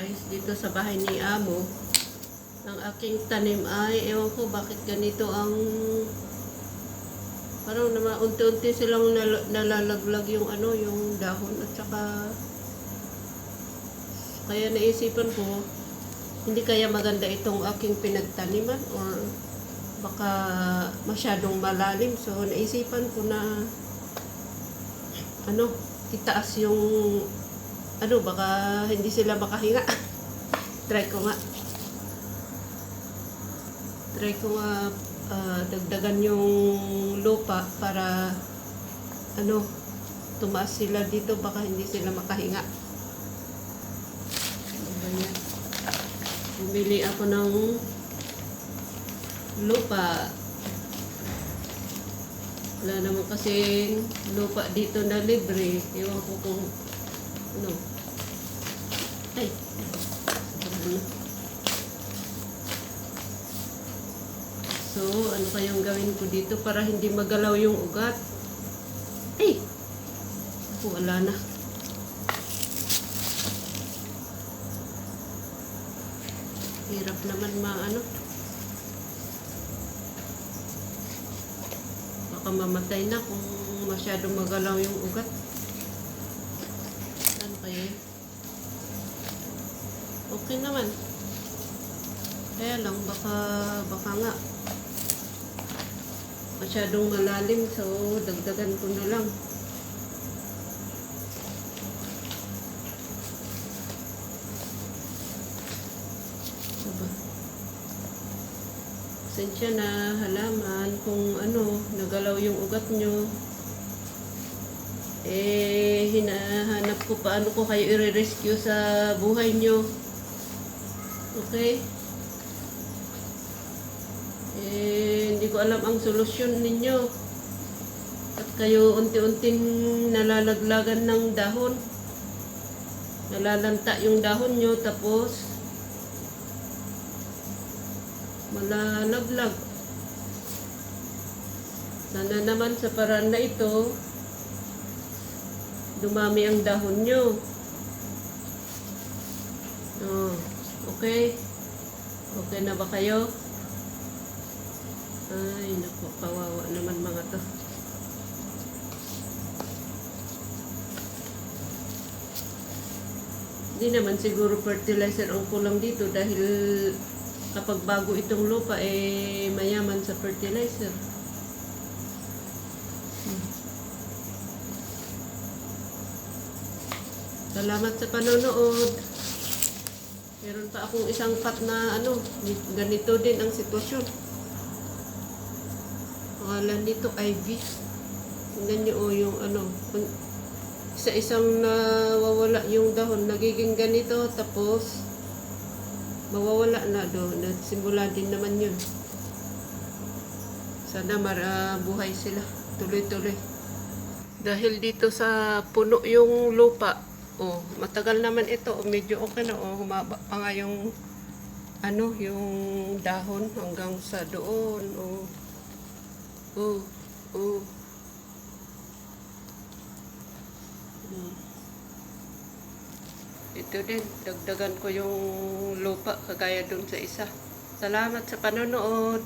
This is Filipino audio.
guys, dito sa bahay ni Amo, ang aking tanim ay, ewan ko bakit ganito ang, parang naman unti-unti silang nalalaglag yung ano, yung dahon at saka, kaya naisipan ko, hindi kaya maganda itong aking pinagtaniman or baka masyadong malalim. So, naisipan ko na, itaas yung, baka hindi sila makahinga. Try ko nga, dagdagan yung lupa para, tumaas sila dito, baka hindi sila makahinga. Ganyan. Bumili ako ng lupa. Wala naman kasing lupa dito na libre. Ewan ko kung ay, so, ano kayang gawin ko dito para hindi magalaw yung ugat? Ay! Wala na. Hirap naman baka mamatay na kung masyadong magalaw yung ugat. Ano kaya? Okay naman. Kaya lang, baka nga masyadong malalim, so dagdagan ko na lang. Pasensya na, halaman, kung nagalaw yung ugat nyo. Hinahanap ko paano ko kayo i-rescue sa buhay nyo. Okay? Hindi ko alam ang solusyon ninyo. At kayo unti-unting nalalaglagan ng dahon. Nalalanta yung dahon nyo, tapos malalaglag. Sana naman sa paraan na ito, dumami ang dahon nyo. Okay? Okay na ba kayo? Ay, naku, kawawa naman mga to. Hindi naman siguro fertilizer ang kulang dito dahil kapag bago itong lupa, mayaman sa fertilizer. Salamat sa panonood. Meron pa akong isang pot na ganito din ang sitwasyon. Pangalan nito, Ivy. Tingnan nyo yung isa-isang nawawala yung dahon. Nagiging ganito, tapos mawawala na doon. Nagsimula din naman yun. Sana buhay sila. Tuloy-tuloy. Dahil dito sa puno yung lupa, matagal naman ito. Medyo okay na. Humaba pa nga yung yung dahon hanggang sa doon. Ito din, dagdagan ko yung lupa kagaya dun sa isa. Salamat sa panonood.